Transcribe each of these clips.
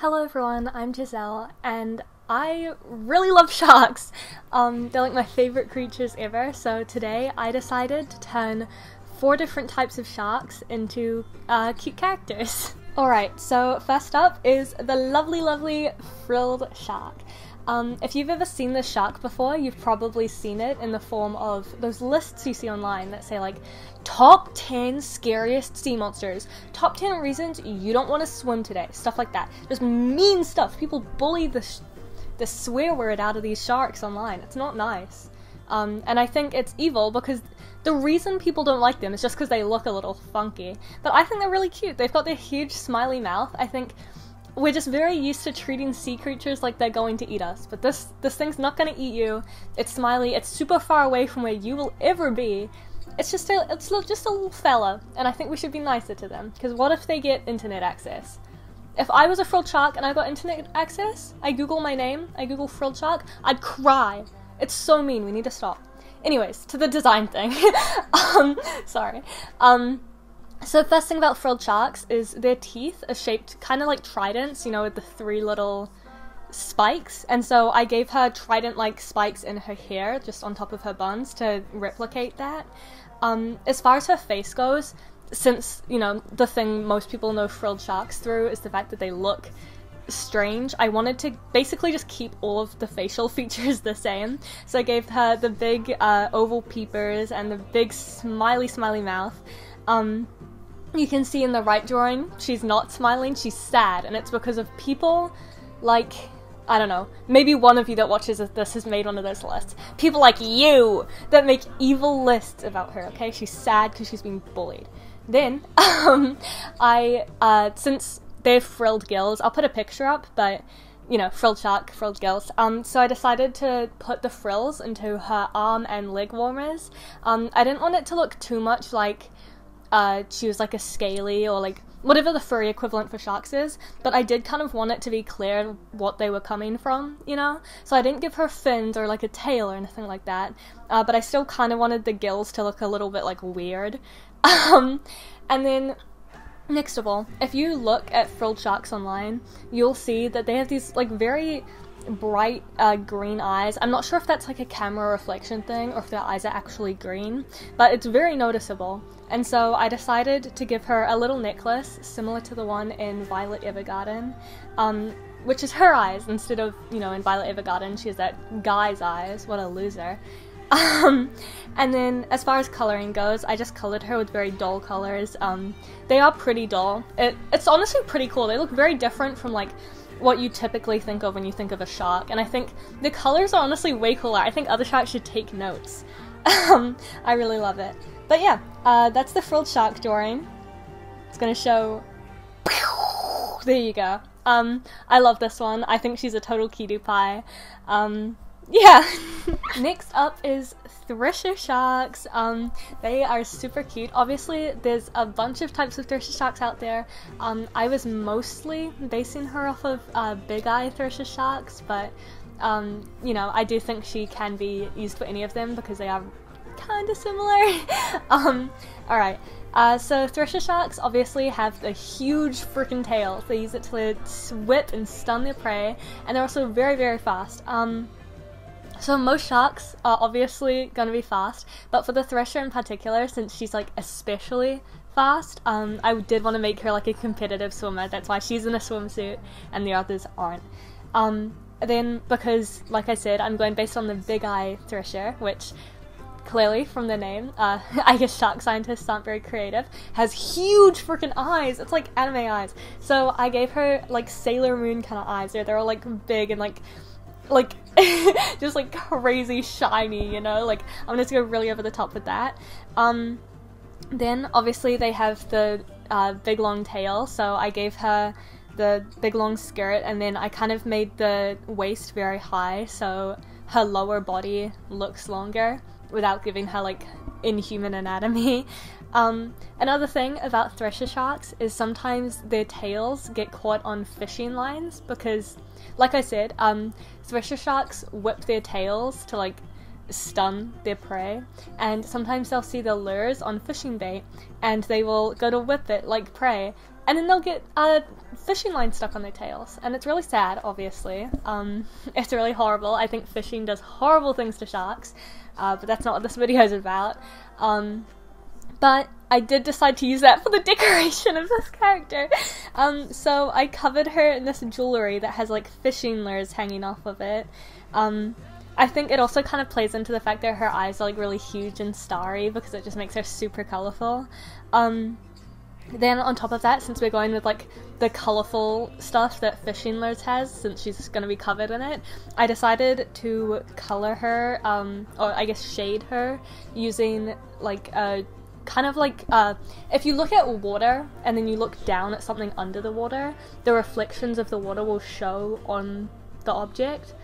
Hello everyone, I'm Giselle, and I really love sharks. They're like my favorite creatures ever, so today I decided to turn 4 different types of sharks into cute characters. Alright, so first up is the lovely Frilled Shark. If you've ever seen this shark before, you've probably seen it in the form of those lists you see online that say like, top 10 scariest sea monsters, top 10 reasons you don't want to swim today, stuff like that. Just mean stuff. People bully the swear word out of these sharks online. It's not nice. And I think it's evil because the reason people don't like them is just because they look a little funky. But I think they're really cute. They've got their huge smiley mouth. I think we're just very used to treating sea creatures like they're going to eat us, but this thing's not going to eat you. It's smiley, it's super far away from where you will ever be. It's just a little fella, and I think we should be nicer to them, because what if they get internet access? If I was a frilled shark and I got internet access, I Google my name, I Google frilled shark, I'd cry. It's so mean, we need to stop. Anyways, to the design thing. Sorry. So first thing about frilled sharks is their teeth are shaped kind of like tridents, you know, with the 3 little spikes. And so I gave her trident-like spikes in her hair, just on top of her buns, to replicate that. As far as her face goes, since, you know, the thing most people know frilled sharks through is the fact that they look strange, I wanted to basically just keep all of the facial features the same. So I gave her the big oval peepers and the big smiley mouth. You can see in the right drawing, she's not smiling, she's sad, and it's because of people like, I don't know, maybe one of you that watches this has made one of those lists. People like you that make evil lists about her, okay? She's sad because she's being bullied. Then, since they have frilled gills, I'll put a picture up, but, you know, frilled shark, frilled gills. So I decided to put the frills into her arm and leg warmers. I didn't want it to look too much like she was like a scaly or like whatever the furry equivalent for sharks is, but I did kind of want it to be clear what they were coming from, you know? So I didn't give her fins or like a tail or anything like that, but I still kind of wanted the gills to look a little bit like weird. And then next of all, if you look at frilled sharks online, you'll see that they have these like very bright green eyes. I'm not sure if that's like a camera reflection thing or if their eyes are actually green, but it's very noticeable. And so I decided to give her a little necklace similar to the one in Violet Evergarden, which is her eyes instead of, you know, in Violet Evergarden she has that guy's eyes. What a loser. And then as far as coloring goes, I just colored her with very dull colors. They are pretty dull. It's honestly pretty cool. They look very different from like what you typically think of when you think of a shark, and I think the colors are honestly way cooler. I think other sharks should take notes. I really love it. But yeah, that's the frilled shark drawing. It's gonna show. There you go. I love this one. I think she's a total cutie pie. Yeah. Next up is Thrasher Sharks. They are super cute. Obviously, there's a bunch of types of Thrasher Sharks out there. I was mostly basing her off of Big Eye Thrasher Sharks, but you know, I do think she can be used for any of them because they are kind of similar. Alright. So Thrasher Sharks obviously have the huge freaking tails. They use it to whip and stun their prey, and they're also very fast. So most sharks are obviously gonna be fast, but for the Thrasher in particular, since she's like especially fast, I did want to make her like a competitive swimmer. That's why she's in a swimsuit and the others aren't. Then because, like I said, I'm going based on the Big Eye Thrasher, which clearly from the name, I guess shark scientists aren't very creative, has huge freaking eyes. It's like anime eyes. So I gave her like Sailor Moon kind of eyes. They're all like big and like just like crazy shiny, you know? Like I'm just gonna go really over the top with that. Then obviously they have the big long tail, so I gave her the big long skirt, and then I kind of made the waist very high so her lower body looks longer without giving her like inhuman anatomy. Another thing about Thrasher Sharks is sometimes their tails get caught on fishing lines because, like I said, Thrasher Sharks whip their tails to like stun their prey, and sometimes they'll see the lures on fishing bait and they will go to whip it like prey, and then they'll get a fishing line stuck on their tails, and it's really sad, obviously. It's really horrible. I think fishing does horrible things to sharks, but that's not what this video is about. But I did decide to use that for the decoration of this character. So I covered her in this jewelry that has like fishing lures hanging off of it. I think it also kind of plays into the fact that her eyes are like really huge and starry because it just makes her super colourful. Then on top of that, since we're going with like the colourful stuff that fishing lures has, since she's going to be covered in it, I decided to colour her, or I guess shade her, using like a kind of like, if you look at water and then you look down at something under the water, the reflections of the water will show on the object.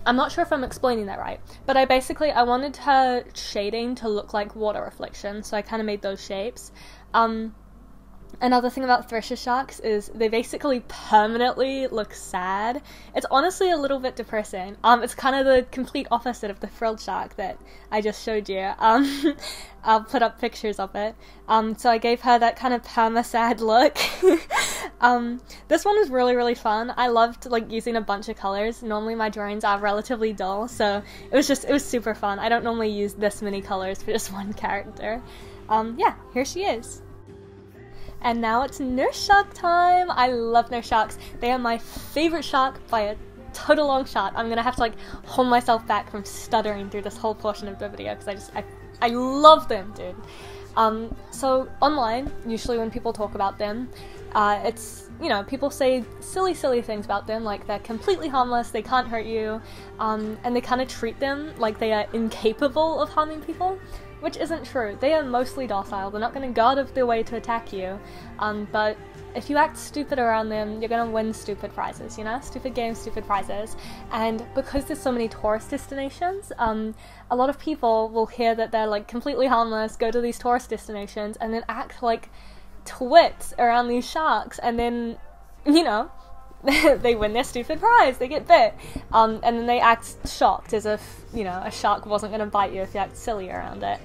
I'm not sure if I'm explaining that right, but I wanted her shading to look like water reflection, so I kind of made those shapes. Another thing about Thrasher Sharks is they basically permanently look sad. It's honestly a little bit depressing. It's kind of the complete opposite of the Frilled Shark that I just showed you. I'll put up pictures of it. So I gave her that kind of perma-sad look. This one was really, really fun. I loved like using a bunch of colors. Normally my drawings are relatively dull, so it was super fun. I don't normally use this many colors for just one character. Yeah, here she is. And now it's nurse shark time! I love nurse sharks. They are my favorite shark by a total long shot. I'm gonna have to like hold myself back from stuttering through this whole portion of the video because I love them, dude. So online, usually when people talk about them, it's, you know, people say silly things about them, like they're completely harmless, they can't hurt you, and they kind of treat them like they are incapable of harming people. Which isn't true. They are mostly docile. They're not going to go out of their way to attack you. But if you act stupid around them, you're going to win stupid prizes, you know? Stupid games, stupid prizes. And because there's so many tourist destinations, a lot of people will hear that they're like completely harmless, go to these tourist destinations, and then act like twits around these sharks, and then, you know, they win their stupid prize, they get bit, and then they act shocked as if, you know, a shark wasn't going to bite you if you act silly around it.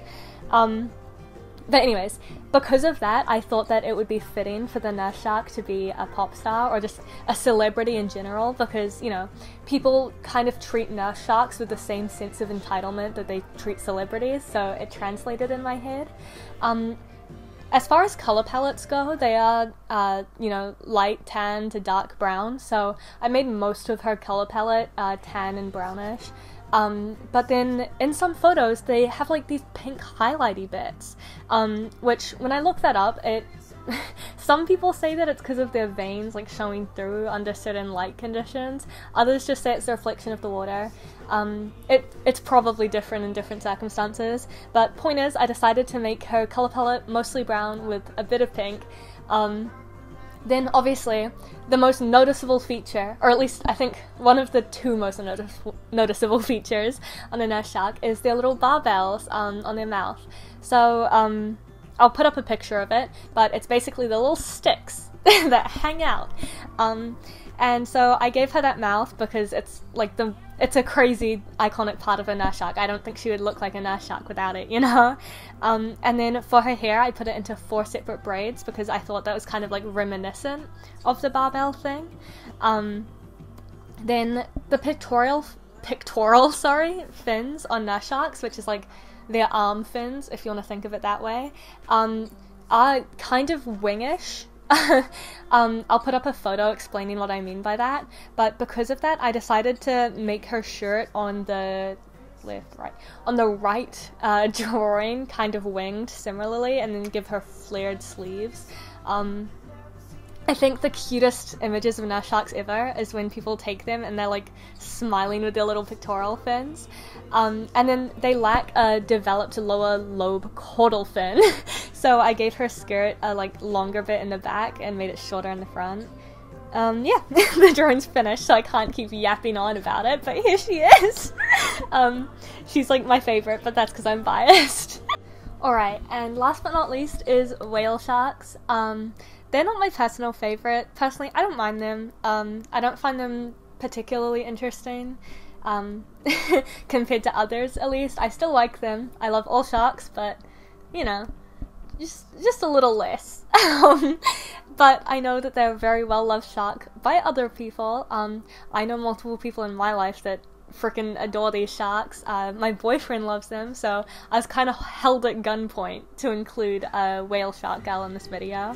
But anyways, because of that, I thought that it would be fitting for the nurse shark to be a pop star, or just a celebrity in general, because, you know, people kind of treat nurse sharks with the same sense of entitlement that they treat celebrities, so it translated in my head. As far as color palettes go, they are, you know, light tan to dark brown, so I made most of her color palette tan and brownish. But then in some photos, they have like these pink highlighty bits, which when I looked that up, some people say that it's because of their veins like showing through under certain light conditions. Others just say it's a reflection of the water. It's probably different in different circumstances, but point is, I decided to make her color palette mostly brown with a bit of pink. Then obviously the most noticeable feature, or at least I think one of the two most noticeable features on a nurse shark, is their little barbels on their mouth. So I'll put up a picture of it, but it's basically the little sticks that hang out. And so I gave her that mouth because it's like it's a crazy iconic part of a nurse shark. I don't think she would look like a nurse shark without it, you know? And then for her hair, I put it into 4 separate braids because I thought that was kind of like reminiscent of the barbell thing. Then the pectoral fins on nurse sharks, which is like their arm fins, if you want to think of it that way, are kind of wingish. I'll put up a photo explaining what I mean by that, but because of that, I decided to make her shirt on the right drawing kind of winged similarly, and then give her flared sleeves. I think the cutest images of nurse sharks ever is when people take them and they're like smiling with their little pectoral fins. And then they lack a developed lower lobe caudal fin. So I gave her skirt a like longer bit in the back and made it shorter in the front. Yeah, the drawing's finished, so I can't keep yapping on about it, but here she is! She's like my favorite, but that's because I'm biased. Alright, and last but not least is whale sharks. They're not my personal favorite. Personally, I don't mind them. I don't find them particularly interesting. Compared to others, at least. I still like them. I love all sharks, but, you know, just a little less. but I know that they're a very well loved shark by other people. I know multiple people in my life that freaking adore these sharks. My boyfriend loves them, so I was kind of held at gunpoint to include a whale shark gal in this video.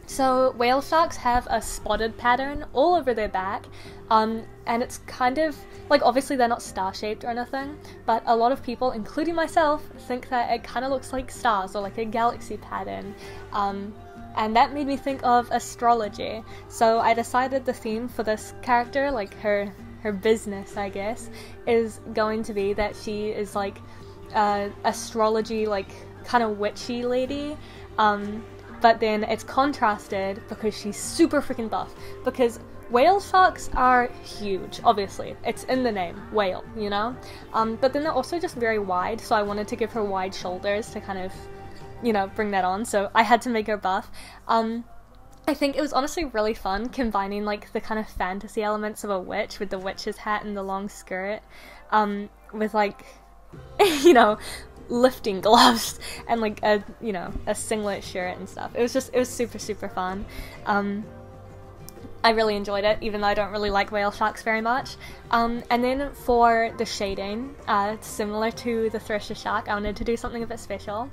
So whale sharks have a spotted pattern all over their back, and it's kind of, like, obviously they're not star-shaped or anything, but a lot of people, including myself, think that it kind of looks like stars or like a galaxy pattern, and that made me think of astrology. So I decided the theme for this character, like her business, I guess, is going to be that she is like astrology, like kind of witchy lady, but then it's contrasted because she's super freaking buff, because whale sharks are huge, obviously, it's in the name, whale, you know, but then they're also just very wide, so I wanted to give her wide shoulders to kind of, you know, bring that on, so I had to make her buff. I think it was honestly really fun combining like the kind of fantasy elements of a witch with the witch's hat and the long skirt, with like, you know, lifting gloves and like a, you know, a singlet shirt and stuff. It was super fun. I really enjoyed it, even though I don't really like whale sharks very much. And then for the shading, similar to the Thrasher Shark, I wanted to do something a bit special.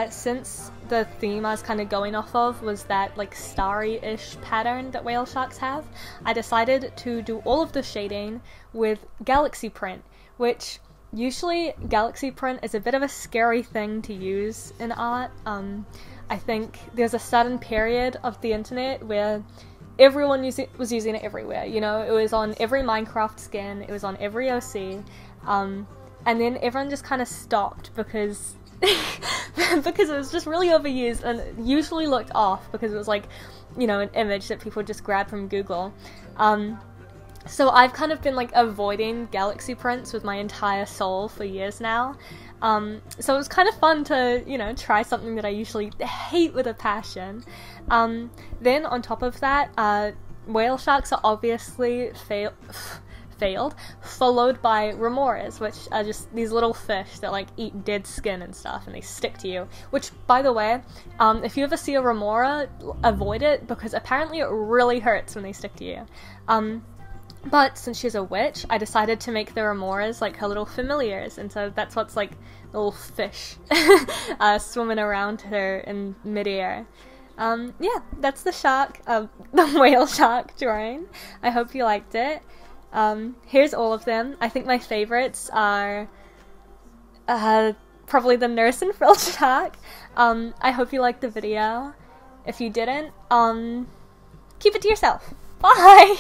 Since the theme I was kind of going off of was that like starry-ish pattern that whale sharks have, I decided to do all of the shading with galaxy print, which usually galaxy print is a bit of a scary thing to use in art. I think there's a certain period of the internet where everyone was using it everywhere, you know, it was on every Minecraft skin, it was on every OC, and then everyone just kind of stopped because because it was just really overused and usually looked off because it was like, you know, an image that people just grabbed from Google. So I've kind of been like avoiding galaxy prints with my entire soul for years now. So it was kind of fun to, you know, try something that I usually hate with a passion. Then on top of that, whale sharks are obviously failed, followed by remoras, which are just these little fish that like eat dead skin and stuff and they stick to you. Which, by the way, if you ever see a remora, avoid it because apparently it really hurts when they stick to you. But since she's a witch, I decided to make the remoras like her little familiars, and so that's what's like little fish swimming around her in midair. Yeah, that's the shark, the whale shark drawing. I hope you liked it. Here's all of them. I think my favorites are probably the nurse and Frilled Shark. I hope you liked the video. If you didn't, keep it to yourself. Bye!